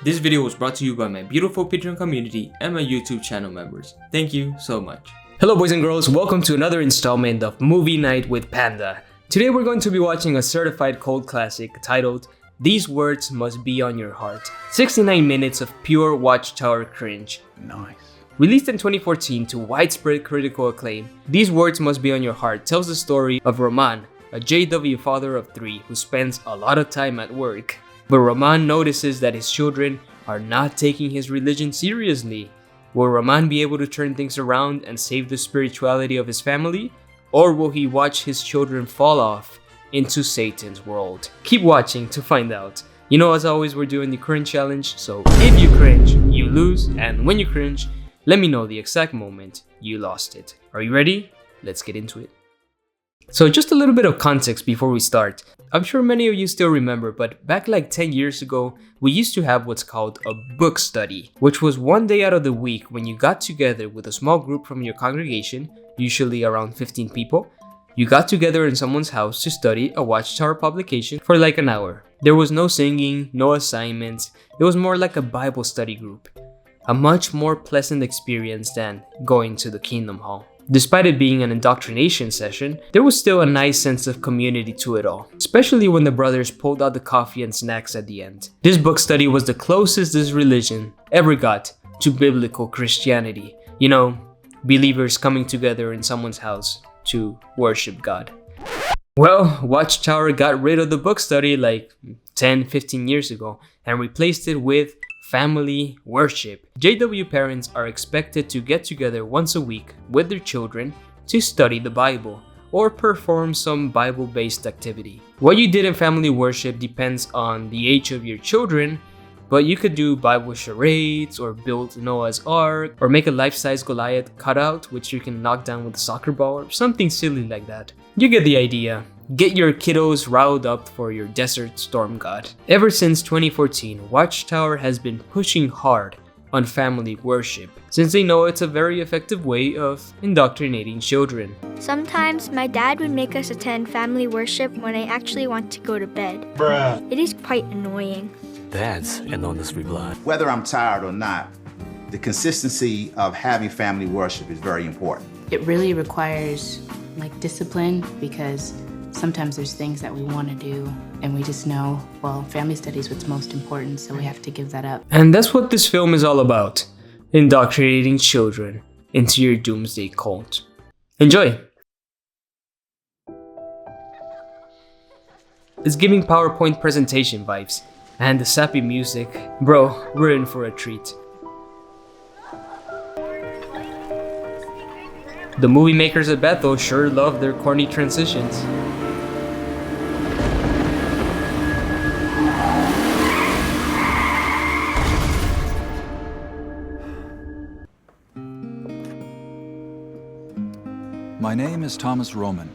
This video was brought to you by my beautiful Patreon community and my YouTube channel members. Thank you so much. Hello boys and girls, welcome to another installment of Movie Night with Panda. Today we're going to be watching a certified cult classic titled These Words Must Be on Your Heart. 69 minutes of pure Watchtower cringe. Nice. Released in 2014 to widespread critical acclaim, These Words Must Be on Your Heart tells the story of Roman, a JW father of 3 who spends a lot of time at work. But Roman notices that his children are not taking his religion seriously. Will Roman be able to turn things around and save the spirituality of his family? Or will he watch his children fall off into Satan's world? Keep watching to find out. You know, as always, we're doing the cringe challenge, so if you cringe, you lose, and when you cringe, let me know the exact moment you lost it. Are you ready? Let's get into it. So just a little bit of context before we start. I'm sure many of you still remember, but back like 10 years ago, we used to have what's called a book study, which was one day out of the week when you got together with a small group from your congregation, usually around 15 people. You got together in someone's house to study a Watchtower publication for like an hour. There was no singing, no assignments. It was more like a Bible study group. A much more pleasant experience than going to the Kingdom Hall. Despite it being an indoctrination session, there was still a nice sense of community to it all, especially when the brothers pulled out the coffee and snacks at the end. This book study was the closest this religion ever got to biblical Christianity. You know, believers coming together in someone's house to worship God. Well, Watchtower got rid of the book study like 10-15 years ago and replaced it with family worship. JW parents are expected to get together once a week with their children to study the Bible or perform some Bible-based activity. What you did in family worship depends on the age of your children, but you could do Bible charades or build Noah's Ark or make a life-size Goliath cutout which you can knock down with a soccer ball or something silly like that. You get the idea. Get your kiddos riled up for your desert storm god. Ever since 2014, Watchtower has been pushing hard on family worship, since they know it's a very effective way of indoctrinating children. Sometimes my dad would make us attend family worship when I actually want to go to bed. Bruh. It is quite annoying. That's an honest reply. Whether I'm tired or not, the consistency of having family worship is very important. It really requires discipline, because sometimes there's things that we want to do and we just know, well, family study is what's most important, so we have to give that up. And that's what this film is all about. Indoctrinating children into your doomsday cult. Enjoy! It's giving PowerPoint presentation vibes. And the sappy music. Bro, we're in for a treat. The movie makers at Bethel sure love their corny transitions. My name is Thomas Roman.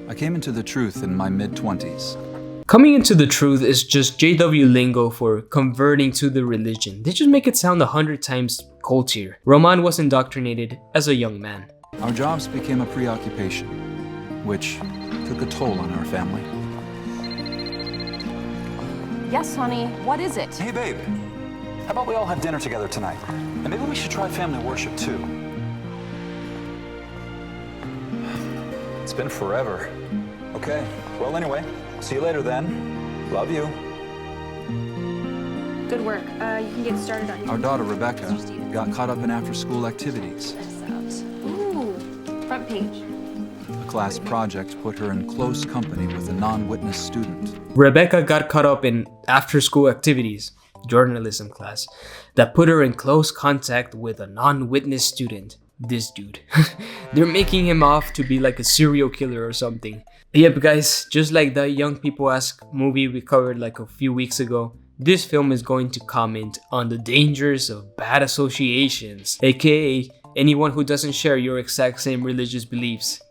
I came into the truth in my mid-20s. Coming into the truth is just JW lingo for converting to the religion. They just make it sound 100 times cultier. Roman was indoctrinated as a young man. Our jobs became a preoccupation, which took a toll on our family. Yes, honey. What is it? Hey, babe. How about we all have dinner together tonight? And maybe we should try family worship, too. It's been forever. Okay. Well, anyway, see you later then. Love you. Good work. You can get started on Our daughter, Rebecca, got caught up in after-school activities. Ooh, front page. A class project put her in close company with a non-witness student. Rebecca got caught up in after-school activities, journalism class, that put her in close contact with a non-witness student. This dude. They're making him off to be like a serial killer or something. Yep, guys, just like the Young People Ask movie we covered like a few weeks ago, this film is going to comment on the dangers of bad associations, aka anyone who doesn't share your exact same religious beliefs.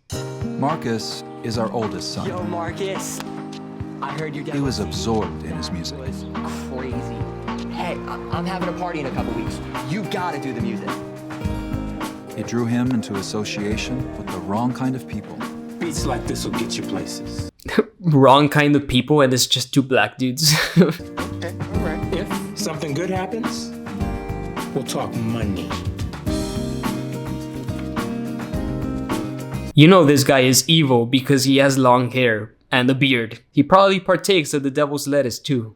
Marcus is our oldest son. Yo, Marcus. I heard your dad. He was absorbed in his music. Was crazy. Hey, I'm having a party in a couple weeks. You gotta do the music. It drew him into association with the wrong kind of people. Beats like this will get you places. wrong kind of people and it's just two black dudes. Okay, all right. If something good happens, we'll talk money. You know this guy is evil because he has long hair and a beard. He probably partakes of the devil's lettuce too.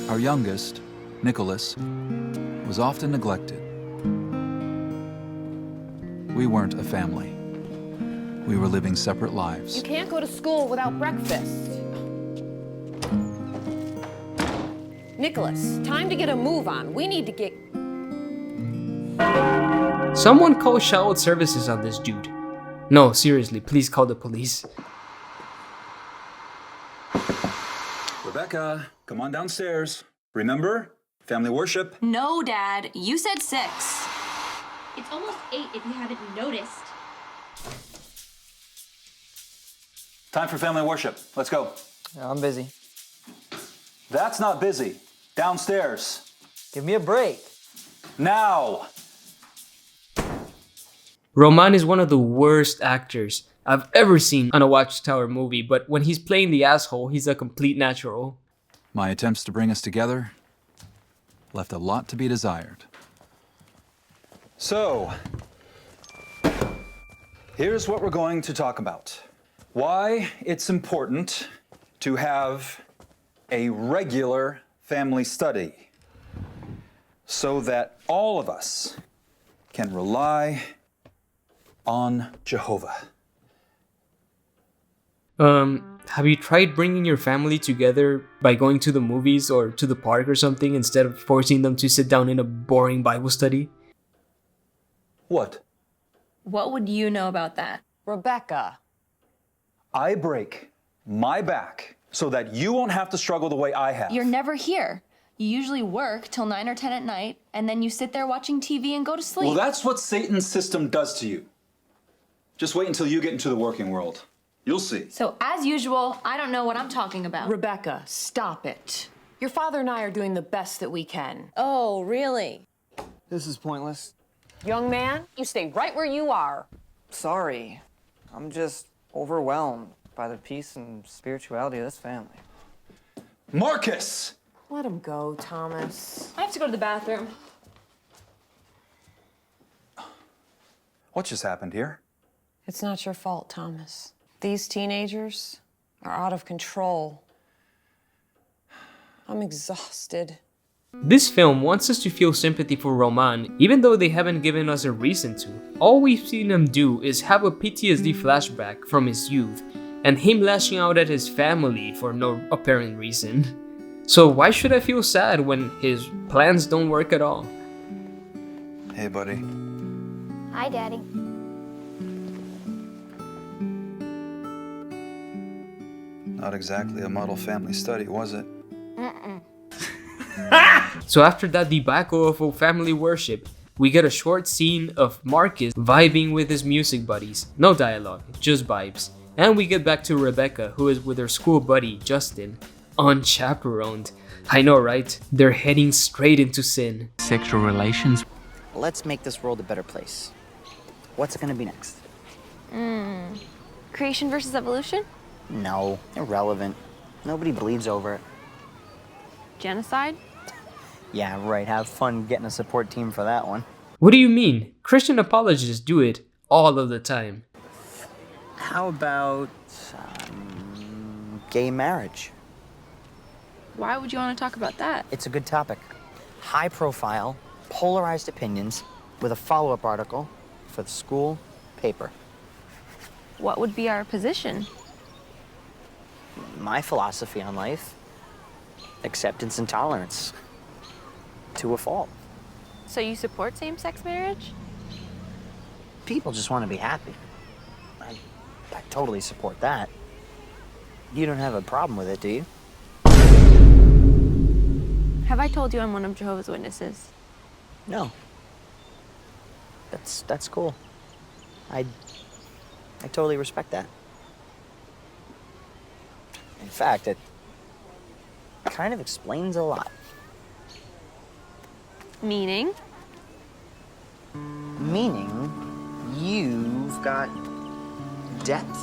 Our youngest, Nicholas, was often neglected. We weren't a family. We were living separate lives. You can't go to school without breakfast. Nicholas, time to get a move on. We need to get... Someone call child services on this dude. No, seriously, please call the police. Rebecca, come on downstairs. Remember? Family worship. No, Dad. You said 6. It's almost 8 if you haven't noticed. Time for family worship. Let's go. I'm busy. That's not busy. Downstairs. Give me a break. Now. Roman is one of the worst actors I've ever seen on a Watchtower movie, but when he's playing the asshole, he's a complete natural. My attempts to bring us together left a lot to be desired. So, here's what we're going to talk about. Why it's important to have a regular family study so that all of us can rely on Jehovah. Have you tried bringing your family together by going to the movies or to the park or something instead of forcing them to sit down in a boring Bible study? What? What would you know about that? Rebecca. I break my back so that you won't have to struggle the way I have. You're never here. You usually work till 9 or 10 at night, and then you sit there watching TV and go to sleep. Well, that's what Satan's system does to you. Just wait until you get into the working world. You'll see. So, as usual, I don't know what I'm talking about. Rebecca, stop it. Your father and I are doing the best that we can. Oh, really? This is pointless. Young man, you stay right where you are. Sorry. I'm just overwhelmed by the peace and spirituality of this family. Marcus! Let him go, Thomas. I have to go to the bathroom. What just happened here? It's not your fault, Thomas. These teenagers are out of control. I'm exhausted. This film wants us to feel sympathy for Roman, even though they haven't given us a reason to. All we've seen him do is have a PTSD flashback from his youth, and him lashing out at his family for no apparent reason. So why should I feel sad when his plans don't work at all? Hey, buddy. Hi, Daddy. Not exactly a model family study, was it? So after that debacle of family worship, we get a short scene of Marcus vibing with his music buddies. No dialogue, just vibes. And we get back to Rebecca, who is with her school buddy, Justin, unchaperoned. I know, right? They're heading straight into sin. Sexual relations. Let's make this world a better place. What's it gonna be next? Creation versus evolution? No, irrelevant. Nobody bleeds over it. Genocide? Yeah, right. Have fun getting a support team for that one. What do you mean? Christian apologists do it all of the time. How about gay marriage? Why would you want to talk about that? It's a good topic. High profile, polarized opinions with a follow-up article for the school paper. What would be our position? My philosophy on life, acceptance and tolerance to a fault. So you support same-sex marriage? People just want to be happy. I totally support that. You don't have a problem with it, do you? Have I told you I'm one of Jehovah's Witnesses? No. That's cool. I totally respect that. In fact, it kind of explains a lot. Meaning? Meaning, you've got depth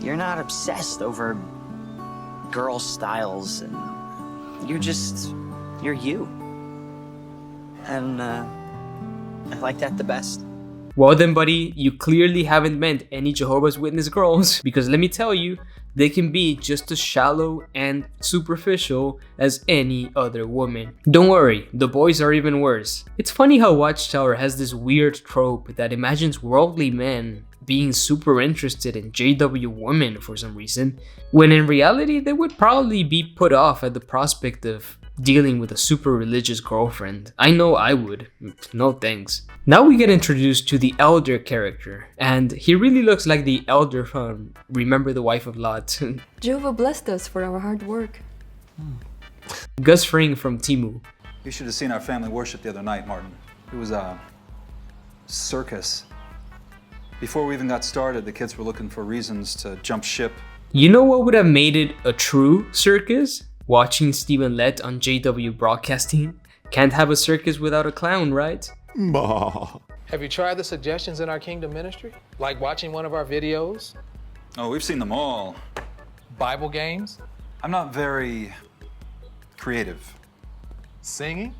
you're not obsessed over girl styles, and you're you. And I like that the best. Well then, buddy, you clearly haven't met any Jehovah's Witness girls, because let me tell you, they can be just as shallow and superficial as any other woman. Don't worry, the boys are even worse. It's funny how Watchtower has this weird trope that imagines worldly men being super interested in JW women for some reason, when in reality they would probably be put off at the prospect of dealing with a super religious girlfriend. I know I would. No thanks. Now we get introduced to the elder character, and he really looks like the elder from Remember the Wife of Lot. Jehovah blessed us for our hard work. Gus Fring from Timu. You should have seen our family worship the other night, Martin. It was a circus. Before we even got started, the kids were looking for reasons to jump ship. You know what would have made it a true circus? Watching Stephen Lett on JW Broadcasting. Can't have a circus without a clown, right? Have you tried the suggestions in our Kingdom ministry? Like watching one of our videos? Oh, we've seen them all. Bible games? I'm not very creative. Singing?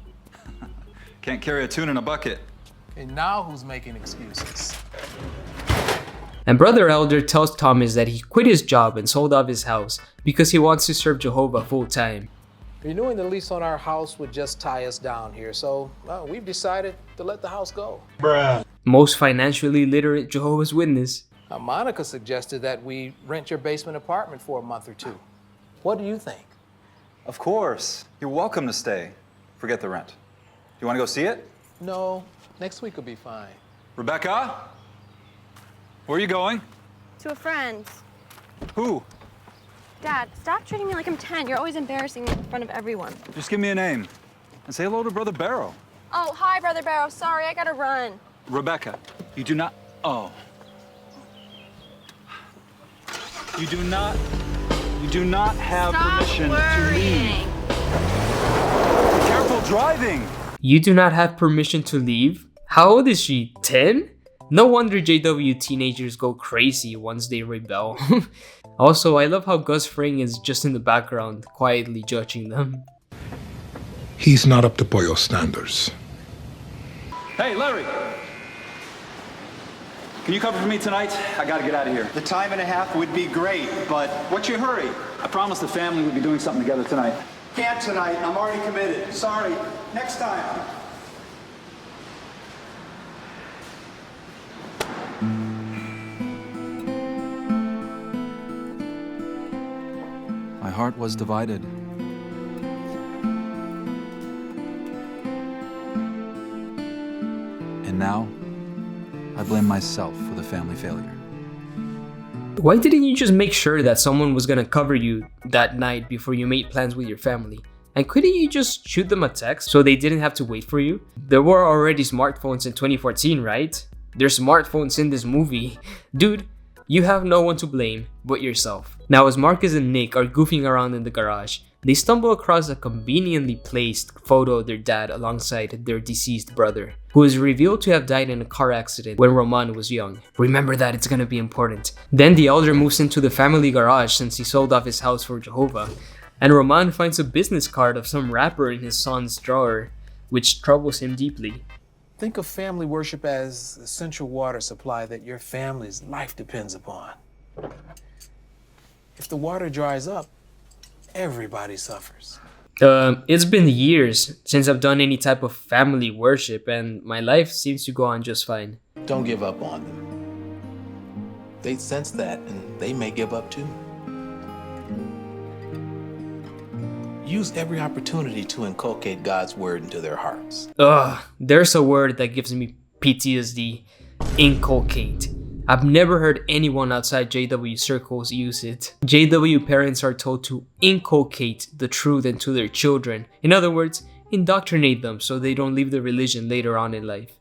Can't carry a tune in a bucket. And now who's making excuses? And Brother Elder tells Thomas that he quit his job and sold off his house because he wants to serve Jehovah full time. Renewing the lease on our house would just tie us down here, so we've decided to let the house go. Bruh. Most financially literate Jehovah's Witness. Monica suggested that we rent your basement apartment for a month or two. What do you think? Of course. You're welcome to stay. Forget the rent. Do you want to go see it? No, next week will be fine. Rebecca? Where are you going? To a friend. Who? Dad, stop treating me like I'm 10. You're always embarrassing me in front of everyone. Just give me a name and say hello to Brother Barrow. Oh, hi, Brother Barrow. Sorry, I gotta run. Rebecca, you do not... Oh. You do not have permission to leave. Be careful driving. You do not have permission to leave? How old is she? 10? No wonder JW teenagers go crazy once they rebel. Also, I love how Gus Fring is just in the background, quietly judging them. He's not up to Pollo standards. Hey, Larry. Can you cover for me tonight? I gotta get out of here. The time and a half would be great, but What's your hurry? I promised the family we'd be doing something together tonight. can't tonight. I'm already committed. Sorry. Next time. My heart was divided. And now, I blame myself for the family failure. Why didn't you just make sure that someone was gonna cover you that night before you made plans with your family? And couldn't you just shoot them a text so they didn't have to wait for you? There were already smartphones in 2014, right? There's smartphones in this movie. Dude, you have no one to blame but yourself. Now, as Marcus and Nick are goofing around in the garage, they stumble across a conveniently placed photo of their dad alongside their deceased brother, who is revealed to have died in a car accident when Roman was young. Remember that, it's gonna be important. Then the elder moves into the family garage since he sold off his house for Jehovah, and Roman finds a business card of some rapper in his son's drawer, which troubles him deeply. Think of family worship as essential water supply that your family's life depends upon. If the water dries up, everybody suffers. It's been years since I've done any type of family worship, and my life seems to go on just fine. Don't give up on them. They sense that, and they may give up too. Use every opportunity to inculcate God's word into their hearts. There's a word that gives me PTSD. Inculcate. I've never heard anyone outside JW circles use it. JW parents are told to inculcate the truth into their children. In other words, indoctrinate them so they don't leave the religion later on in life.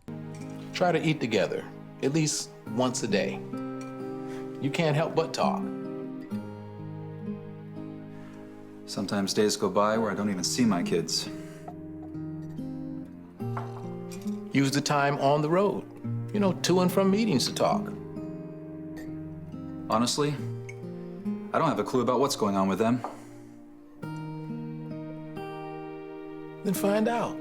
Try to eat together, at least once a day. You can't help but talk. Sometimes days go by where I don't even see my kids. Use the time on the road, to and from meetings to talk. Honestly, I don't have a clue about what's going on with them. Then find out.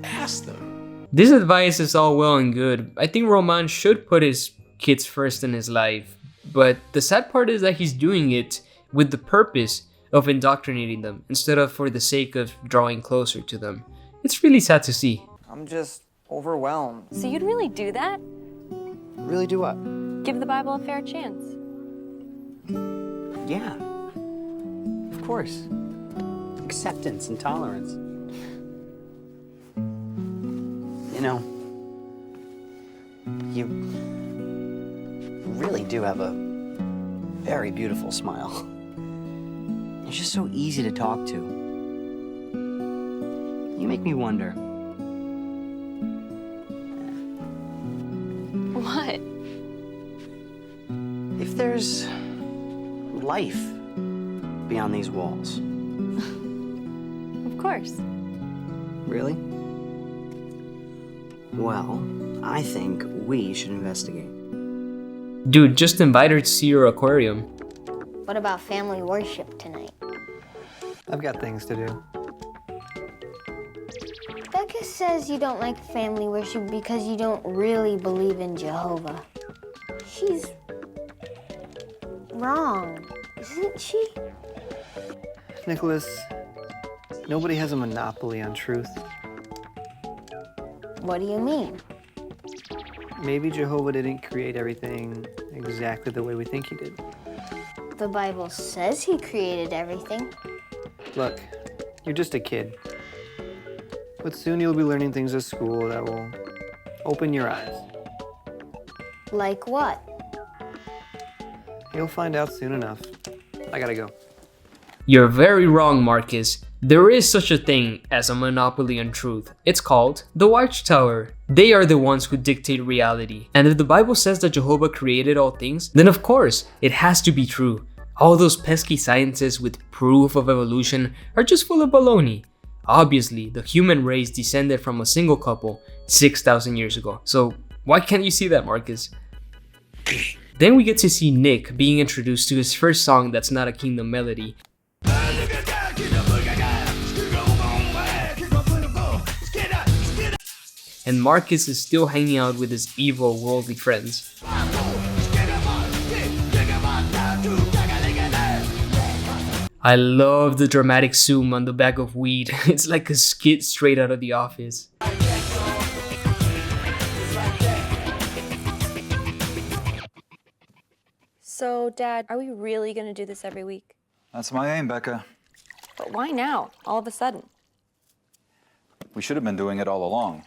Ask them. This advice is all well and good. I think Roman should put his kids first in his life, but the sad part is that he's doing it with the purpose of indoctrinating them instead of for the sake of drawing closer to them. It's really sad to see. I'm just overwhelmed. So you'd really do that? Really do what? Give the Bible a fair chance. Yeah. Of course. Acceptance and tolerance. You know, you really do have a very beautiful smile. You're just so easy to talk to. You make me wonder. What? If there's life beyond these walls. Of course. Really? Well, I think we should investigate. Dude, just invite her to see your aquarium. What about family worship tonight? I've got things to do. Becca says you don't like family worship because you don't really believe in Jehovah. She's wrong, isn't she? Nicholas, nobody has a monopoly on truth. What do you mean? Maybe Jehovah didn't create everything exactly the way we think he did. The Bible says he created everything. Look, you're just a kid. But soon you'll be learning things at school that will open your eyes. Like what? You'll find out soon enough. I gotta go. You're very wrong, Marcus. There is such a thing as a monopoly on truth. It's called the Watchtower. They are the ones who dictate reality. And if the Bible says that Jehovah created all things, then of course, it has to be true. All those pesky scientists with proof of evolution are just full of baloney. Obviously, the human race descended from a single couple 6,000 years ago. So why can't you see that, Marcus? Then we get to see Nick being introduced to his first song that's not a Kingdom melody. And Marcus is still hanging out with his evil worldly friends. I love the dramatic zoom on the bag of weed. It's like a skit straight out of The Office. So, Dad, are we really gonna do this every week? That's my aim, Becca. But why now, all of a sudden? We should have been doing it all along.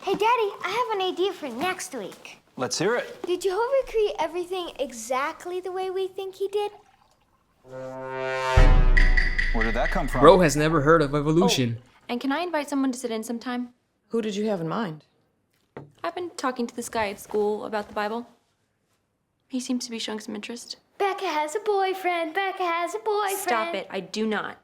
Hey, Daddy, I have an idea for next week. Let's hear it. Did Jehovah create everything exactly the way we think he did? Where did that come from? Bro has never heard of evolution. Oh, and can I invite someone to sit in sometime? Who did you have in mind? I've been talking to this guy at school about the Bible. He seems to be showing some interest. Becca has a boyfriend. Becca has a boyfriend. Stop it. I do not.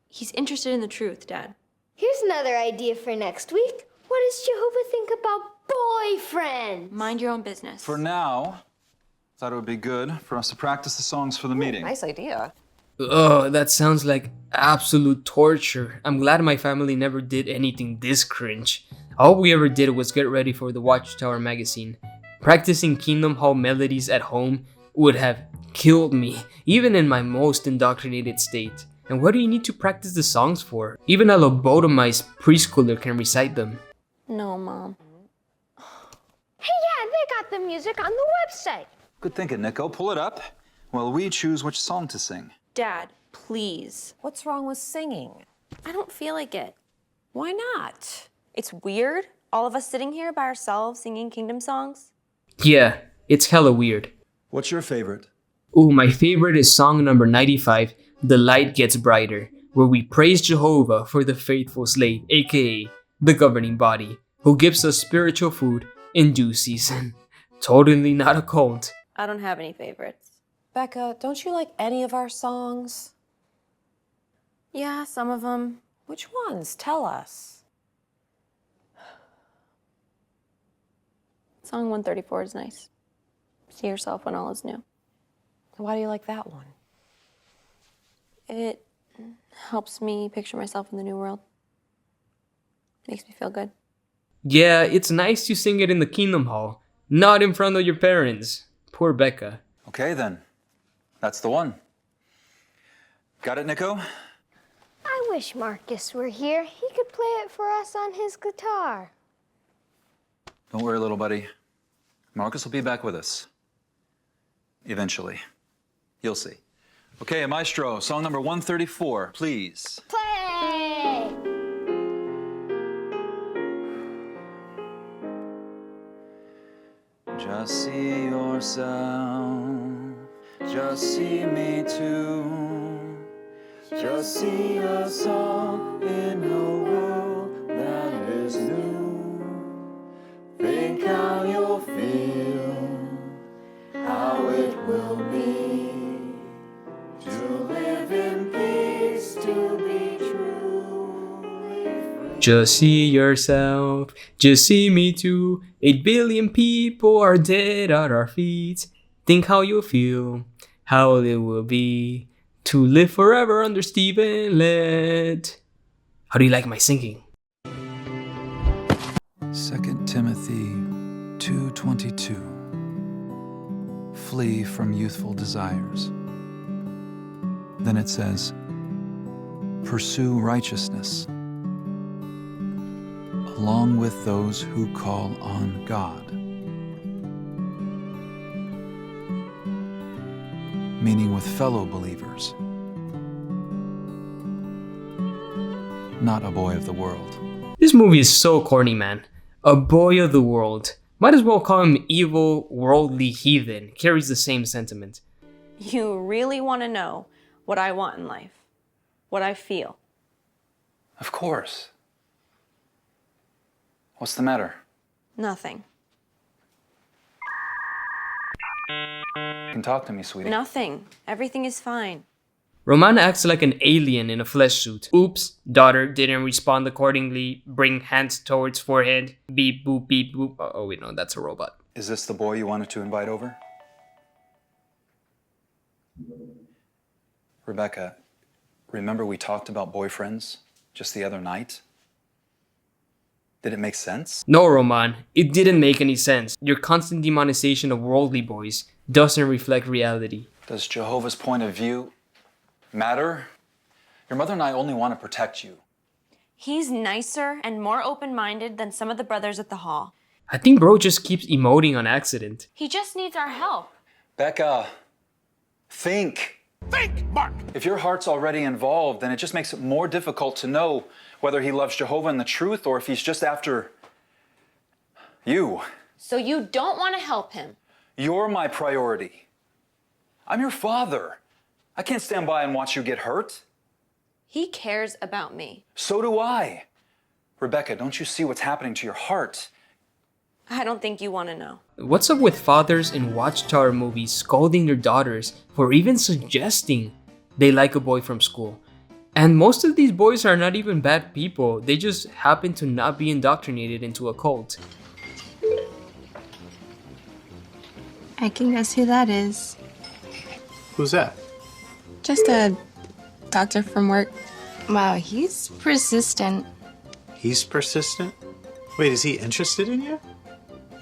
He's interested in the truth, Dad. Here's another idea for next week. What does Jehovah think about boyfriends? Mind your own business. For now, thought it would be good for us to practice the songs for the meeting. Nice idea. Ugh, that sounds like absolute torture. I'm glad my family never did anything this cringe. All we ever did was get ready for the Watchtower magazine. Practicing Kingdom Hall melodies at home would have killed me, even in my most indoctrinated state. And what do you need to practice the songs for? Even a lobotomized preschooler can recite them. No, Mom. Hey, yeah, they got the music on the website. Good thinking, Nico. Pull it up while we choose which song to sing. Dad, please. What's wrong with singing? I don't feel like it. Why not? It's weird, all of us sitting here by ourselves singing kingdom songs. Yeah, it's hella weird. What's your favorite? Ooh, my favorite is song number 95, The Light Gets Brighter, where we praise Jehovah for the faithful slave, aka the governing body, who gives us spiritual food in due season. Totally not a cult. I don't have any favorites. Becca, don't you like any of our songs? Yeah, some of them. Which ones? Tell us. Song 134 is nice. See yourself when all is new. Why do you like that one? It helps me picture myself in the new world. Makes me feel good. Yeah, it's nice to sing it in the Kingdom Hall, not in front of your parents. Poor Becca. Okay, then. That's the one. Got it, Nico? I wish Marcus were here. He could play it for us on his guitar. Don't worry, little buddy. Marcus will be back with us. Eventually. You'll see. Okay, Maestro, song number 134, please. Play! Just see yourself, just see me too. Just see us all in a world that is new. Think how you'll feel, how it will be to live in peace, to be truly free. Just see yourself, just see me too. 8 billion people are dead at our feet. Think how you'll feel, how it will be to live forever under Stephen Led. How do you like my singing? 2 Timothy 2:22. Flee from youthful desires. Then it says, pursue righteousness, along with those who call on God. Meaning with fellow believers, not a boy of the world. This movie is so corny, man. A boy of the world. Might as well call him evil, worldly heathen. Carries the same sentiment. You really want to know what I want in life? What I feel? Of course. What's the matter? Nothing. You can talk to me, sweetie. Nothing. Everything is fine. Roman acts like an alien in a flesh suit. Oops, daughter didn't respond accordingly. Bring hands towards forehead. Beep boop beep boop. Oh wait, no, that's a robot. Is this the boy you wanted to invite over? Rebecca, remember we talked about boyfriends just the other night? Did it make sense? No, Roman, it didn't make any sense. Your constant demonization of worldly boys doesn't reflect reality. Does Jehovah's point of view matter? Your mother and I only want to protect you. He's nicer and more open-minded than some of the brothers at the hall. I think bro just keeps emoting on accident. He just needs our help. Becca, think. Think, Mark! If your heart's already involved, then it just makes it more difficult to know whether he loves Jehovah and the truth or if he's just after you. So you don't want to help him? You're my priority. I'm your father. I can't stand by and watch you get hurt. He cares about me. So do I. Rebecca, don't you see what's happening to your heart? I don't think you want to know. What's up with fathers in Watchtower movies scolding their daughters for even suggesting they like a boy from school? And most of these boys are not even bad people, they just happen to not be indoctrinated into a cult. I can guess who that is. Who's that? Just a doctor from work. Wow, he's persistent. He's persistent? Wait, is he interested in you?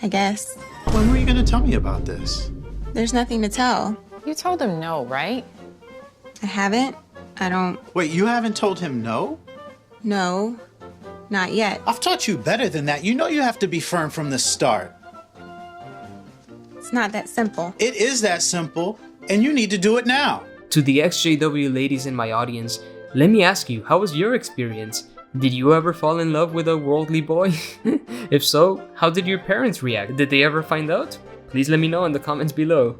I guess. When were you gonna tell me about this? There's nothing to tell. You told him no, right? I haven't. I don't. Wait, you haven't told him no? No, not yet. I've taught you better than that. You know you have to be firm from the start. It's not that simple. It is that simple, and you need to do it now. To the ExJW ladies in my audience, let me ask you, how was your experience? Did you ever fall in love with a worldly boy? If so, how did your parents react? Did they ever find out? Please let me know in the comments below.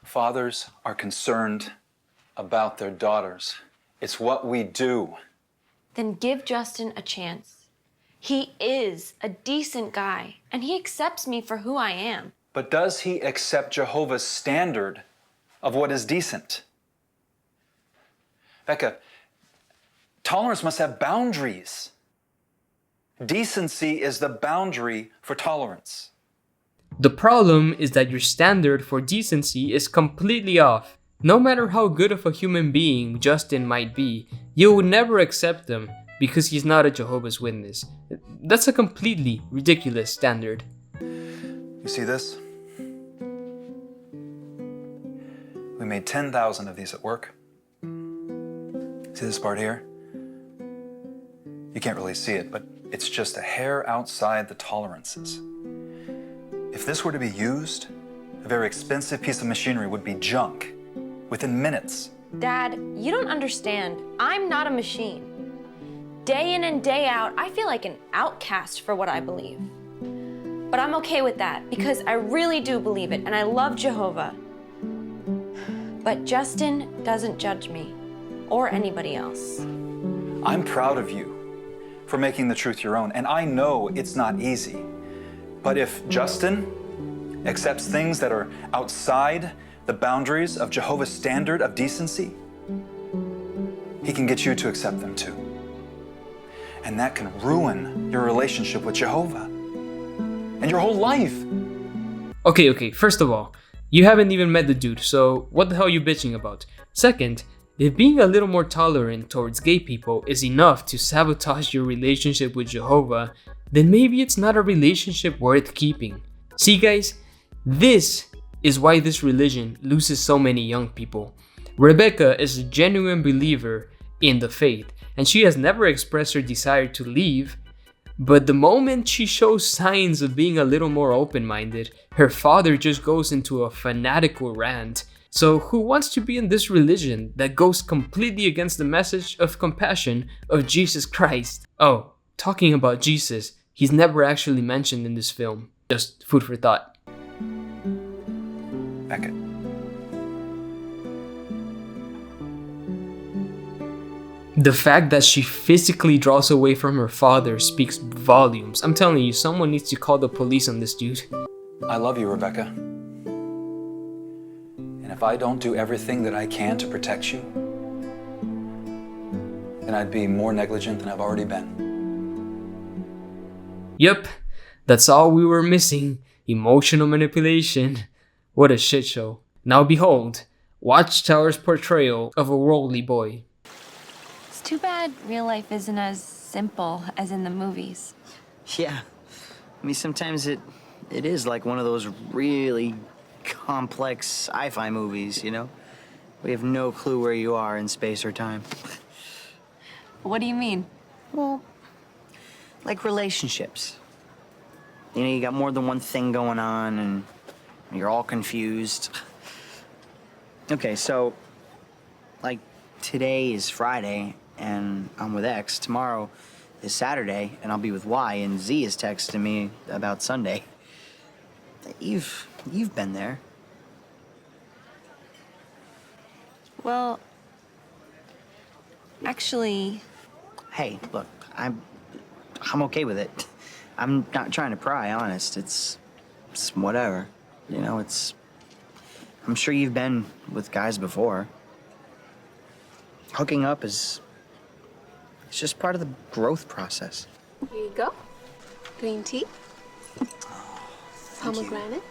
Fathers are concerned about their daughters. It's what we do. Then give Justin a chance. He is a decent guy, and he accepts me for who I am. But does he accept Jehovah's standard of what is decent? Becca, tolerance must have boundaries. Decency is the boundary for tolerance. The problem is that your standard for decency is completely off. No matter how good of a human being Justin might be, you would never accept him because he's not a Jehovah's Witness. That's a completely ridiculous standard. You see this? We made 10,000 of these at work. See this part here? You can't really see it, but it's just a hair outside the tolerances. If this were to be used, a very expensive piece of machinery would be junk within minutes. Dad, you don't understand. I'm not a machine. Day in and day out, I feel like an outcast for what I believe. But I'm okay with that because I really do believe it and I love Jehovah. But Justin doesn't judge me or anybody else. I'm proud of you for making the truth your own, and I know it's not easy. But if Justin accepts things that are outside the boundaries of Jehovah's standard of decency, he can get you to accept them too. And that can ruin your relationship with Jehovah and your whole life. Okay, first of all, you haven't even met the dude, so what the hell are you bitching about? Second, if being a little more tolerant towards gay people is enough to sabotage your relationship with Jehovah, then maybe it's not a relationship worth keeping. See guys, this is why this religion loses so many young people. Rebecca is a genuine believer in the faith, and she has never expressed her desire to leave, but the moment she shows signs of being a little more open-minded, her father just goes into a fanatical rant. So who wants to be in this religion that goes completely against the message of compassion of Jesus Christ? Oh, talking about Jesus, he's never actually mentioned in this film. Just food for thought. Beckett. The fact that she physically draws away from her father speaks volumes. I'm telling you, someone needs to call the police on this dude. I love you, Rebecca. And if I don't do everything that I can to protect you, then I'd be more negligent than I've already been. Yep, that's all we were missing. Emotional manipulation. What a shit show. Now behold, Watchtower's portrayal of a worldly boy. It's too bad real life isn't as simple as in the movies. Yeah. I mean, sometimes it is like one of those really complex sci-fi movies, you know? We have no clue where you are in space or time. What do you mean? Well, like relationships. You know, you got more than one thing going on and you're all confused. Okay, so, like, today is Friday and I'm with X. Tomorrow is Saturday and I'll be with Y, and Z is texting me about Sunday. You've been there. Well, actually... Hey, look, I'm okay with it. I'm not trying to pry, honest. It's whatever. You know, I'm sure you've been with guys before. Hooking up it's just part of the growth process. Here you go. Green tea. Pomegranate.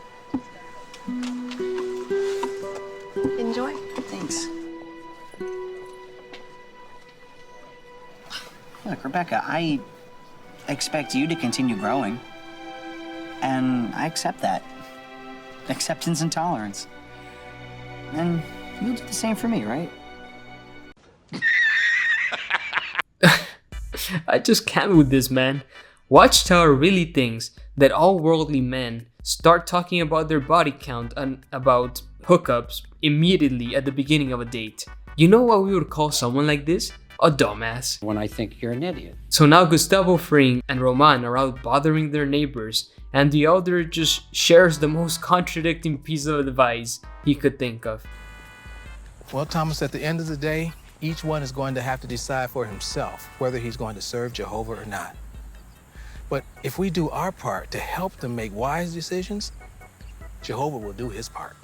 Enjoy. Thanks. Look, Rebecca, I expect you to continue growing. And I accept that. Acceptance and tolerance. And you'll do the same for me, right? I just can't with this, man. Watchtower really thinks that all worldly men start talking about their body count and about hookups immediately at the beginning of a date. You know what we would call someone like this? A dumbass. When I think you're an idiot. So now Gustavo Fring and Roman are out bothering their neighbors, and the elder just shares the most contradicting piece of advice he could think of. Well, Thomas, at the end of the day, each one is going to have to decide for himself whether he's going to serve Jehovah or not. But if we do our part to help them make wise decisions, Jehovah will do his part.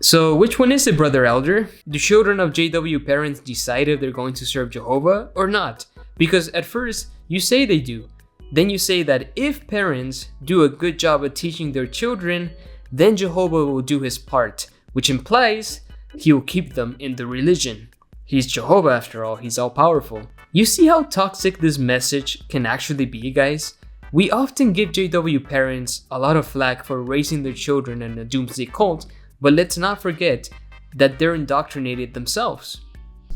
So which one is it, Brother Elder? Do children of JW parents decide if they're going to serve Jehovah or not? Because at first, you say they do, Then you say that if parents do a good job at teaching their children, then Jehovah will do his part, which implies he will keep them in the religion. He's Jehovah after all, he's all powerful. You see how toxic this message can actually be, guys? We often give JW parents a lot of flack for raising their children in a doomsday cult, but let's not forget that they're indoctrinated themselves.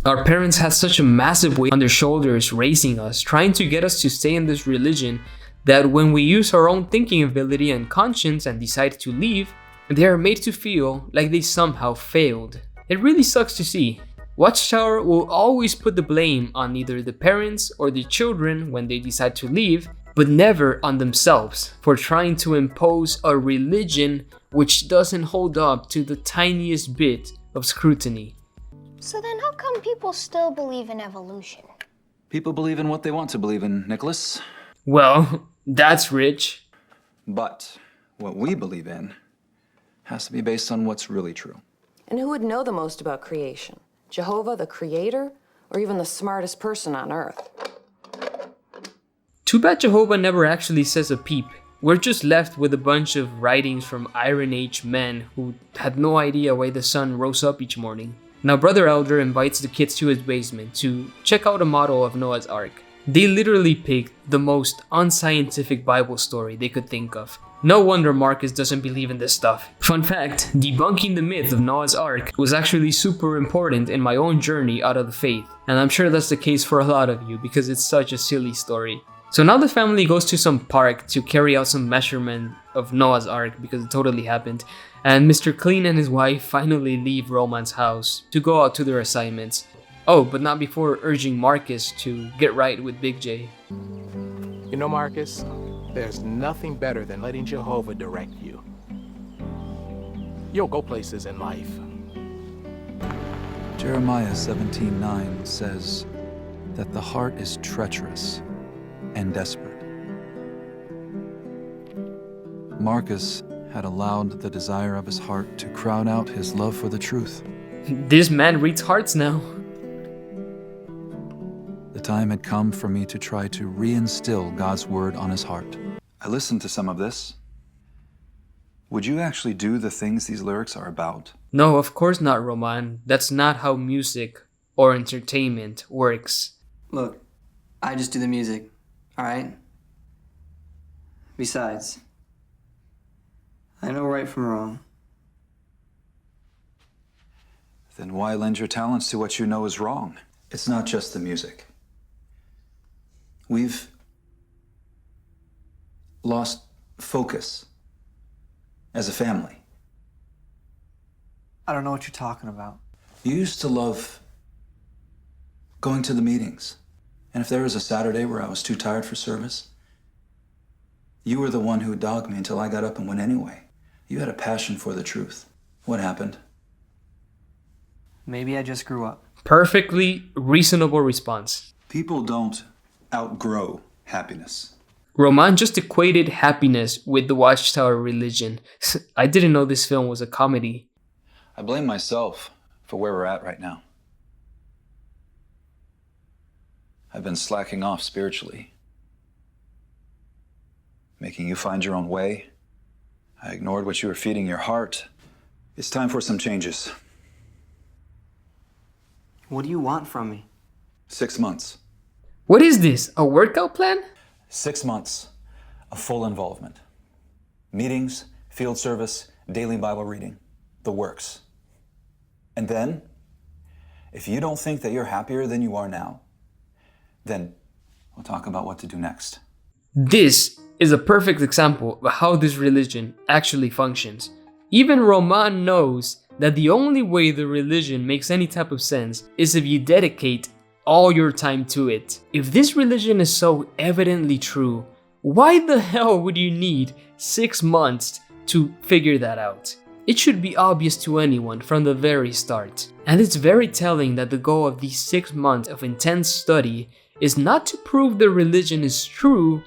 Our parents had such a massive weight on their shoulders raising us, trying to get us to stay in this religion, that when we use our own thinking ability and conscience and decide to leave, they are made to feel like they somehow failed. It really sucks to see. Watchtower will always put the blame on either the parents or the children when they decide to leave, but never on themselves for trying to impose a religion which doesn't hold up to the tiniest bit of scrutiny. So then how come people still believe in evolution? People believe in what they want to believe in, Nicholas. Well, that's rich. But what we believe in has to be based on what's really true. And who would know the most about creation? Jehovah, the creator, or even the smartest person on earth? Too bad Jehovah never actually says a peep. We're just left with a bunch of writings from Iron Age men who had no idea why the sun rose up each morning. Now Brother Elder invites the kids to his basement to check out a model of Noah's Ark. They literally picked the most unscientific Bible story they could think of. No wonder Marcus doesn't believe in this stuff. Fun fact, debunking the myth of Noah's Ark was actually super important in my own journey out of the faith, and I'm sure that's the case for a lot of you because it's such a silly story. So now the family goes to some park to carry out some measurement of Noah's Ark because it totally happened, and Mr. Clean and his wife finally leave Roman's house to go out to their assignments. Oh, but not before urging Marcus to get right with Big J. You know, Marcus, there's nothing better than letting Jehovah direct you. You'll go places in life. Jeremiah 17:9 says that the heart is treacherous and desperate. Marcus had allowed the desire of his heart to crowd out his love for the truth. This man reads hearts now. The time had come for me to try to reinstill God's word on his heart. I listened to some of this. Would you actually do the things these lyrics are about? No, of course not, Roman. That's not how music or entertainment works. Look, I just do the music, alright? Besides, I know right from wrong. Then why lend your talents to what you know is wrong? It's not just the music. We've lost focus as a family. I don't know what you're talking about. You used to love going to the meetings. And if there was a Saturday where I was too tired for service, you were the one who dogged me until I got up and went anyway. You had a passion for the truth. What happened? Maybe I just grew up. Perfectly reasonable response. People don't outgrow happiness. Roman just equated happiness with the Watchtower religion. I didn't know this film was a comedy. I blame myself for where we're at right now. I've been slacking off spiritually, making you find your own way. I ignored what you were feeding your heart. It's time for some changes. What do you want from me? 6 months. What is this? A workout plan? 6 months of full involvement. Meetings, field service, daily Bible reading, the works. And then, if you don't think that you're happier than you are now, then we'll talk about what to do next. This is a perfect example of how this religion actually functions. Even Roman knows that the only way the religion makes any type of sense is if you dedicate all your time to it. If this religion is so evidently true, why the hell would you need 6 months to figure that out? It should be obvious to anyone from the very start. And it's very telling that the goal of these 6 months of intense study is not to prove the religion is true,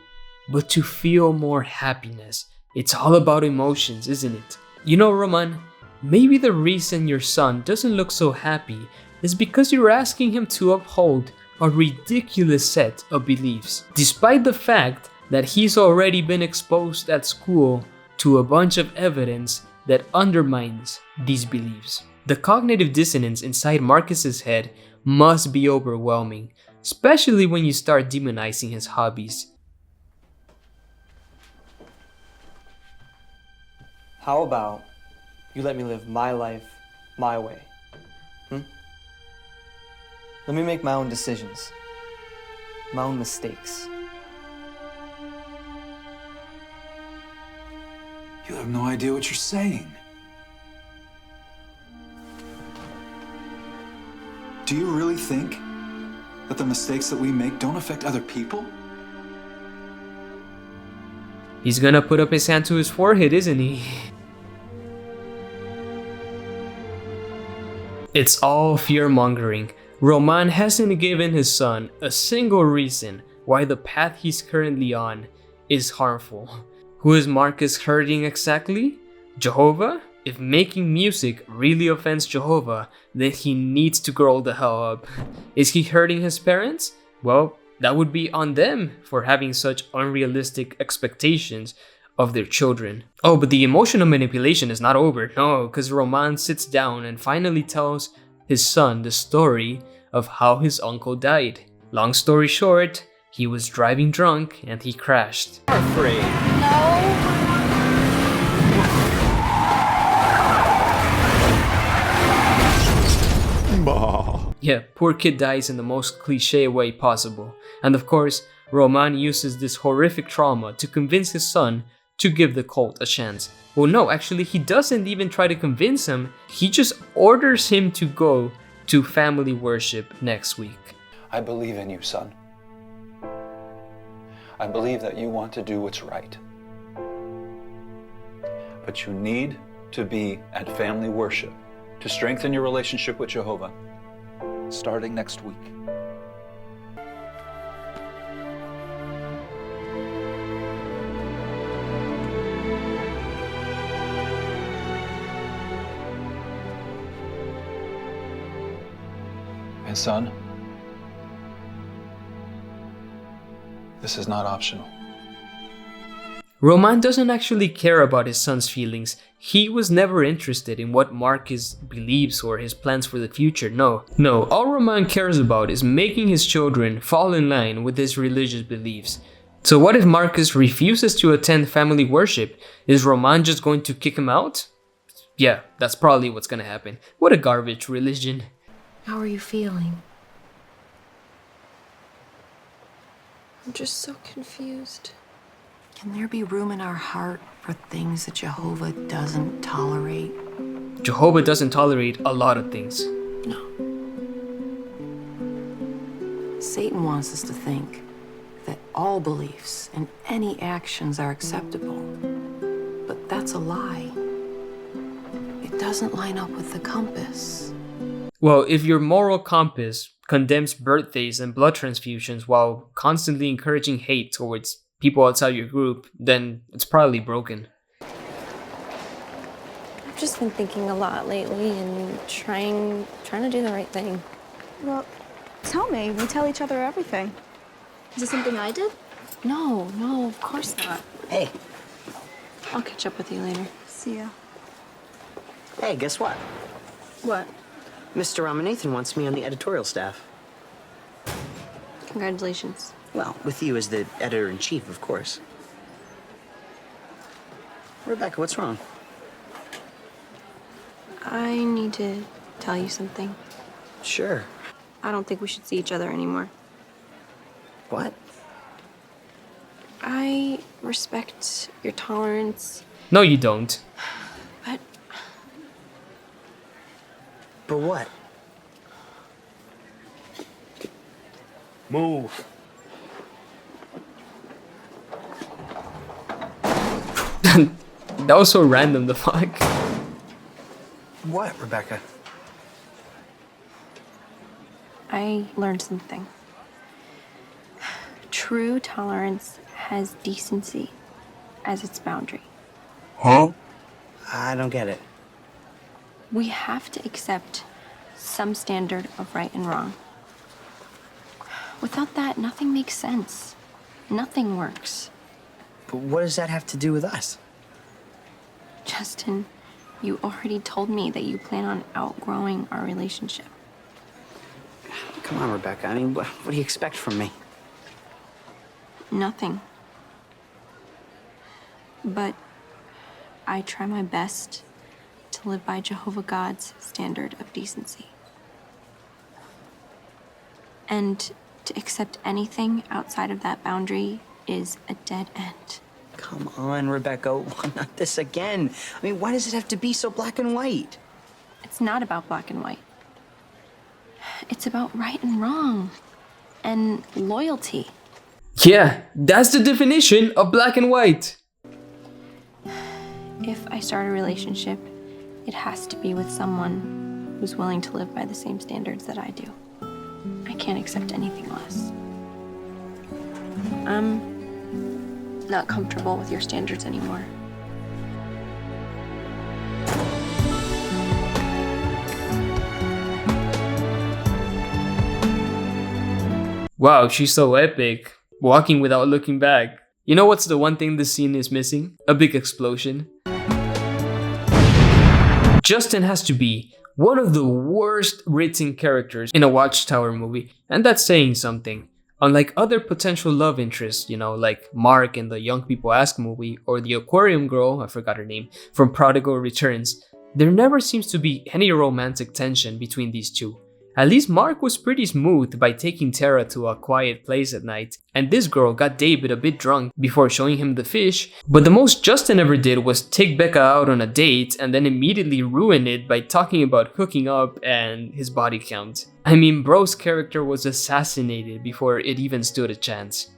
but to feel more happiness. It's all about emotions, isn't it? You know, Roman, maybe the reason your son doesn't look so happy is because you're asking him to uphold a ridiculous set of beliefs, despite the fact that he's already been exposed at school to a bunch of evidence that undermines these beliefs. The cognitive dissonance inside Marcus's head must be overwhelming, especially when you start demonizing his hobbies. How about you let me live my life my way? Let me make my own decisions, my own mistakes. You have no idea what you're saying. Do you really think that the mistakes that we make don't affect other people? He's gonna put up his hand to his forehead, isn't he? It's all fear-mongering. Roman hasn't given his son a single reason why the path he's currently on is harmful. Who is Marcus hurting exactly? Jehovah? If making music really offends Jehovah, then he needs to grow the hell up. Is he hurting his parents? Well, that would be on them for having such unrealistic expectations of their children. Oh, but the emotional manipulation is not over. No, because Roman sits down and finally tells his son the story of how his uncle died. Long story short, he was driving drunk and he crashed. Afraid. Yeah, poor kid dies in the most cliche way possible. And of course, Roman uses this horrific trauma to convince his son to give the cult a chance. Well, no, actually, he doesn't even try to convince him. He just orders him to go to family worship next week. I believe in you, son. I believe that you want to do what's right. But you need to be at family worship to strengthen your relationship with Jehovah, starting next week. And son, this is not optional. Roman doesn't actually care about his son's feelings. He was never interested in what Marcus believes or his plans for the future. No, all Roman cares about is making his children fall in line with his religious beliefs. So what if Marcus refuses to attend family worship? Is Roman just going to kick him out? Yeah, that's probably what's gonna happen. What a garbage religion. How are you feeling? I'm just so confused. Can there be room in our heart for things that Jehovah doesn't tolerate? Jehovah doesn't tolerate a lot of things. No. Satan wants us to think that all beliefs and any actions are acceptable. But that's a lie. It doesn't line up with the compass. Well, if your moral compass condemns birthdays and blood transfusions while constantly encouraging hate towards people outside your group, then it's probably broken. I've just been thinking a lot lately and trying to do the right thing. Well, tell me. We tell each other everything. Is this something I did? No, of course not. Hey. I'll catch up with you later. See ya. Hey, guess what? What? Mr. Ramanathan wants me on the editorial staff. Congratulations. Well, with you as the editor-in-chief, of course. Rebecca, what's wrong? I need to tell you something. Sure. I don't think we should see each other anymore. What? I respect your tolerance. No, you don't. But what? Move. That was so random, the fuck. What, Rebecca? I learned something. True tolerance has decency as its boundary. Huh? I don't get it. We have to accept some standard of right and wrong. Without that, nothing makes sense. Nothing works. But what does that have to do with us? Justin, you already told me that you plan on outgrowing our relationship. Come on, Rebecca. I mean, what do you expect from me? Nothing. But I try my best to live by Jehovah God's standard of decency. And to accept anything outside of that boundary is a dead end. Come on, Rebecca. Not this again. I mean, why does it have to be so black and white? It's not about black and white. It's about right and wrong and loyalty. Yeah, that's the definition of black and white. If I start a relationship, it has to be with someone who's willing to live by the same standards that I do. I can't accept anything less. I'm not comfortable with your standards anymore. Wow, she's so epic. Walking without looking back. You know what's the one thing this scene is missing? A big explosion. Justin has to be one of the worst written characters in a Watchtower movie, and that's saying something. Unlike other potential love interests, you know, like Mark in the Young People Ask movie, or the aquarium girl, I forgot her name, from Prodigal Returns, there never seems to be any romantic tension between these two. At least Mark was pretty smooth by taking Tara to a quiet place at night, and this girl got David a bit drunk before showing him the fish, but the most Justin ever did was take Becca out on a date and then immediately ruin it by talking about hooking up and his body count. I mean, bro's character was assassinated before it even stood a chance.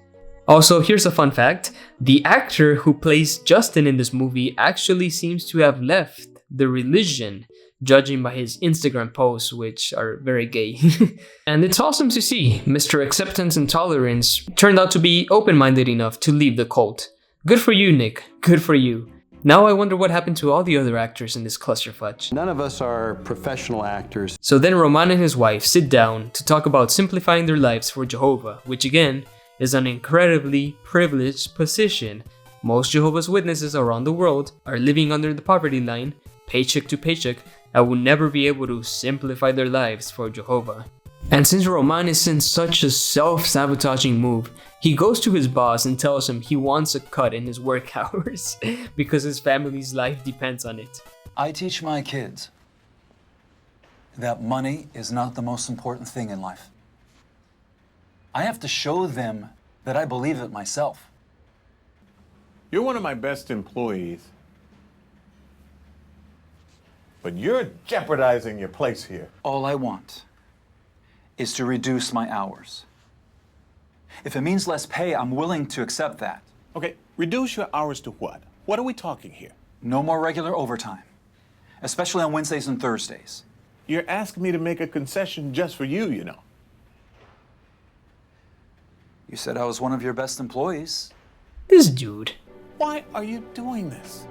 Also, here's a fun fact, the actor who plays Justin in this movie actually seems to have left the religion, judging by his Instagram posts, which are very gay. And it's awesome to see Mr. Acceptance and Tolerance turned out to be open-minded enough to leave the cult. Good for you, Nick. Good for you. Now I wonder what happened to all the other actors in this clusterfudge. None of us are professional actors. So then Roman and his wife sit down to talk about simplifying their lives for Jehovah, which again is an incredibly privileged position. Most Jehovah's Witnesses around the world are living under the poverty line, paycheck to paycheck, and will never be able to simplify their lives for Jehovah. And since Roman is in such a self-sabotaging move, he goes to his boss and tells him he wants a cut in his work hours because his family's life depends on it. I teach my kids that money is not the most important thing in life. I have to show them that I believe it myself. You're one of my best employees. But you're jeopardizing your place here. All I want is to reduce my hours. If it means less pay, I'm willing to accept that. Okay, reduce your hours to what? What are we talking here? No more regular overtime, especially on Wednesdays and Thursdays. You're asking me to make a concession just for you, you know. You said I was one of your best employees. This dude. Why are you doing this?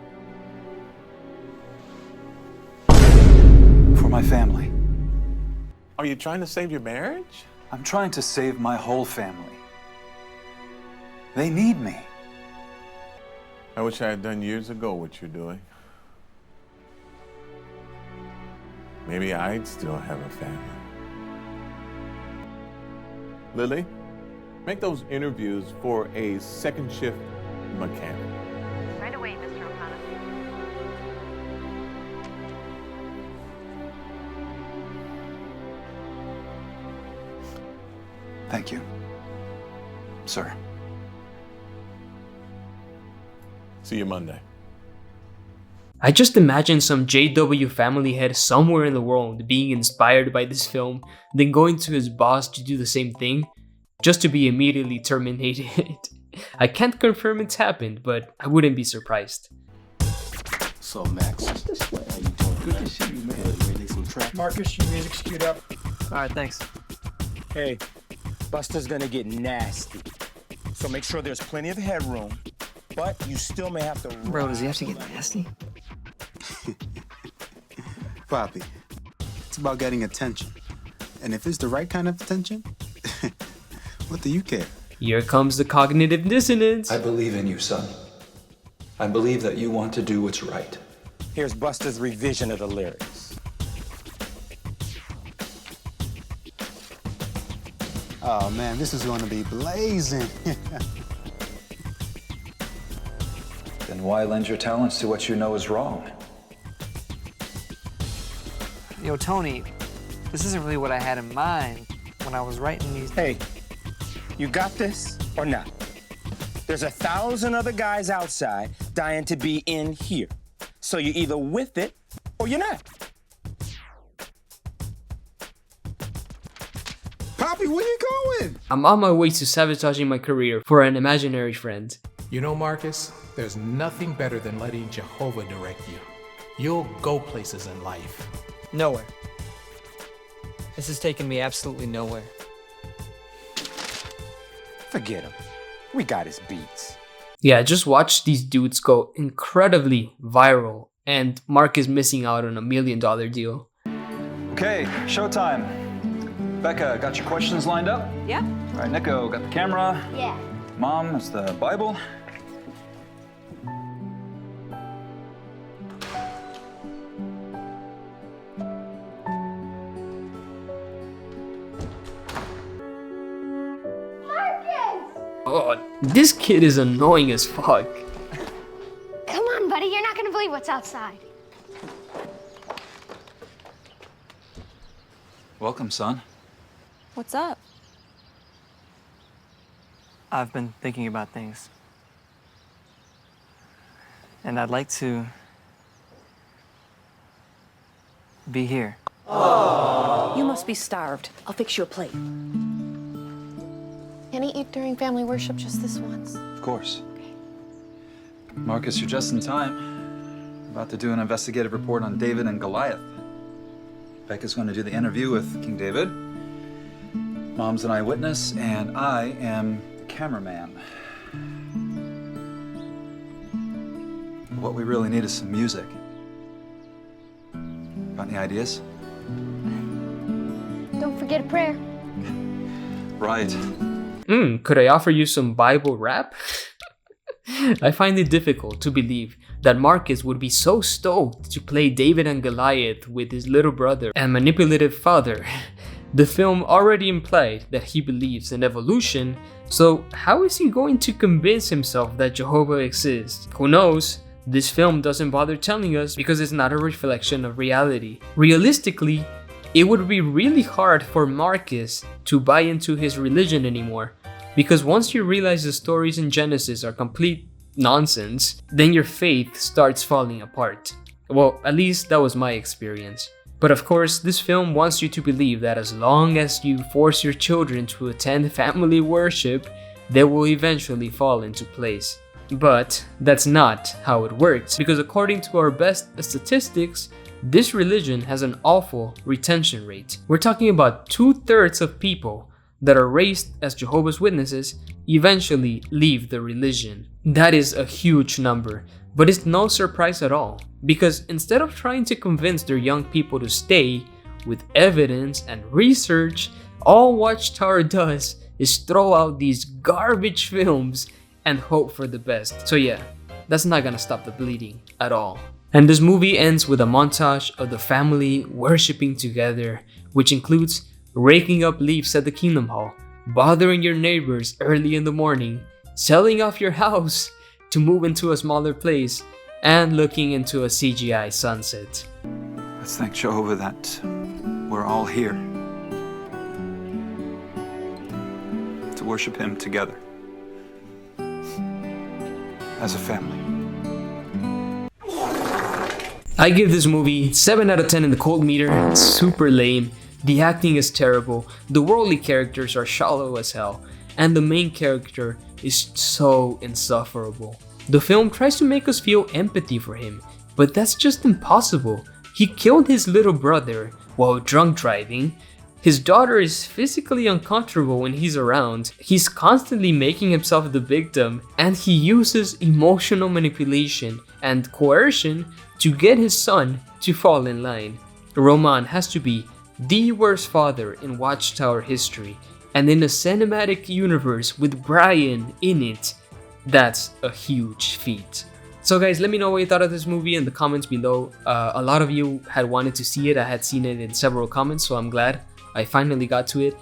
For my family. Are you trying to save your marriage? I'm trying to save my whole family. They need me. I wish I had done years ago what you're doing. Maybe I'd still have a family. Lily, make those interviews for a second shift mechanic. Right away, Mr. O'Connor. Thank you, sir. See you Monday. I just imagine some JW family head somewhere in the world being inspired by this film, then going to his boss to do the same thing, just to be immediately terminated. I can't confirm it's happened, but I wouldn't be surprised. So Max, this way. How you doing? Good to see you, man. Ready some track? Marcus, your music's queued up. All right, thanks. Hey, Buster's gonna get nasty, so make sure there's plenty of headroom. But you still may have to. Bro, does he have to get nasty? Poppy, it's about getting attention, and if it's the right kind of attention, what do you care? Here comes the cognitive dissonance. I believe in you, son. I believe that you want to do what's right. Here's Buster's revision of the lyrics. Oh man, this is going to be blazing. Then why lend your talents to what you know is wrong? Yo, Tony, this isn't really what I had in mind when I was writing these. Hey, you got this or not? There's 1,000 other guys outside dying to be in here. So you're either with it or you're not. Poppy, where you going? I'm on my way to sabotaging my career for an imaginary friend. You know, Marcus, there's nothing better than letting Jehovah direct you. You'll go places in life. Nowhere. This has taken me absolutely nowhere. Forget him. We got his beats. Yeah, just watch these dudes go incredibly viral, and Mark is missing out on $1 million deal. Okay, showtime. Becca, got your questions lined up? Yeah. All right, Nico, got the camera? Yeah. Mom, is the Bible? Oh, this kid is annoying as fuck. Come on, buddy. You're not gonna believe what's outside. Welcome, son. What's up? I've been thinking about things. And I'd like to be here. You must be starved. I'll fix you a plate. Can he eat during family worship just this once? Of course. Marcus, you're just in time. About to do an investigative report on David and Goliath. Becca's going to do the interview with King David. Mom's an eyewitness, and I am the cameraman. What we really need is some music. Got any ideas? Don't forget a prayer. Right. Could I offer you some Bible rap? I find it difficult to believe that Marcus would be so stoked to play David and Goliath with his little brother and manipulative father. The film already implied that he believes in evolution, so how is he going to convince himself that Jehovah exists? Who knows? This film doesn't bother telling us because it's not a reflection of reality. Realistically, it would be really hard for Marcus to buy into his religion anymore, because once you realize the stories in Genesis are complete nonsense, then your faith starts falling apart. Well, at least that was my experience. But of course, this film wants you to believe that as long as you force your children to attend family worship, they will eventually fall into place. But that's not how it works, because according to our best statistics, this religion has an awful retention rate. We're talking about 2/3 of people that are raised as Jehovah's Witnesses eventually leave the religion. That is a huge number, but it's no surprise at all, because instead of trying to convince their young people to stay with evidence and research, all Watchtower does is throw out these garbage films and hope for the best. So yeah, that's not gonna stop the bleeding at all. And this movie ends with a montage of the family worshiping together, which includes raking up leaves at the Kingdom Hall, bothering your neighbors early in the morning, selling off your house to move into a smaller place, and looking into a CGI sunset. Let's thank Jehovah that we're all here to worship him together as a family. I give this movie 7 out of 10 in the cold meter. It's super lame. The acting is terrible, the worldly characters are shallow as hell, and the main character is so insufferable. The film tries to make us feel empathy for him, but that's just impossible. He killed his little brother while drunk driving. His daughter is physically uncomfortable when he's around. He's constantly making himself the victim, and he uses emotional manipulation and coercion to get his son to fall in line. Roman has to be the worst father in Watchtower history, and in a cinematic universe with Brian in it, that's a huge feat. So guys, let me know what you thought of this movie in the comments below. A lot of you had wanted to see it. I had seen it in several comments, so I'm glad I finally got to it.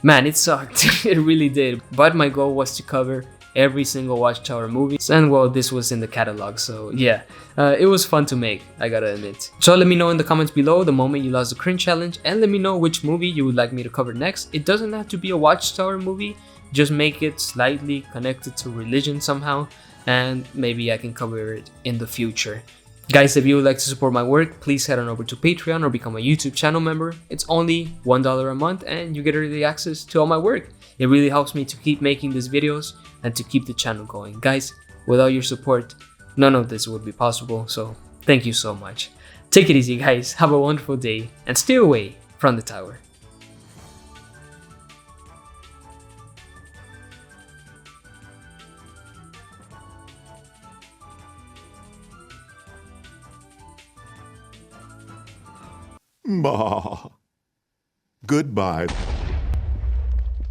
Man, it sucked. It really did. But my goal was to cover every single Watchtower movie, and well, this was in the catalog, so yeah, it was fun to make, I gotta admit. So let me know in the comments below the moment you lost the cringe challenge, and let me know which movie you would like me to cover next. It doesn't have to be a Watchtower movie, just make it slightly connected to religion somehow, and maybe I can cover it in the future. Guys, if you would like to support my work, please head on over to Patreon or become a YouTube channel member. It's only $1 a month and you get early access to all my work. It really helps me to keep making these videos and to keep the channel going. Guys, without your support, none of this would be possible, so thank you so much. Take it easy guys, have a wonderful day, and stay away from the tower. Bah. Goodbye.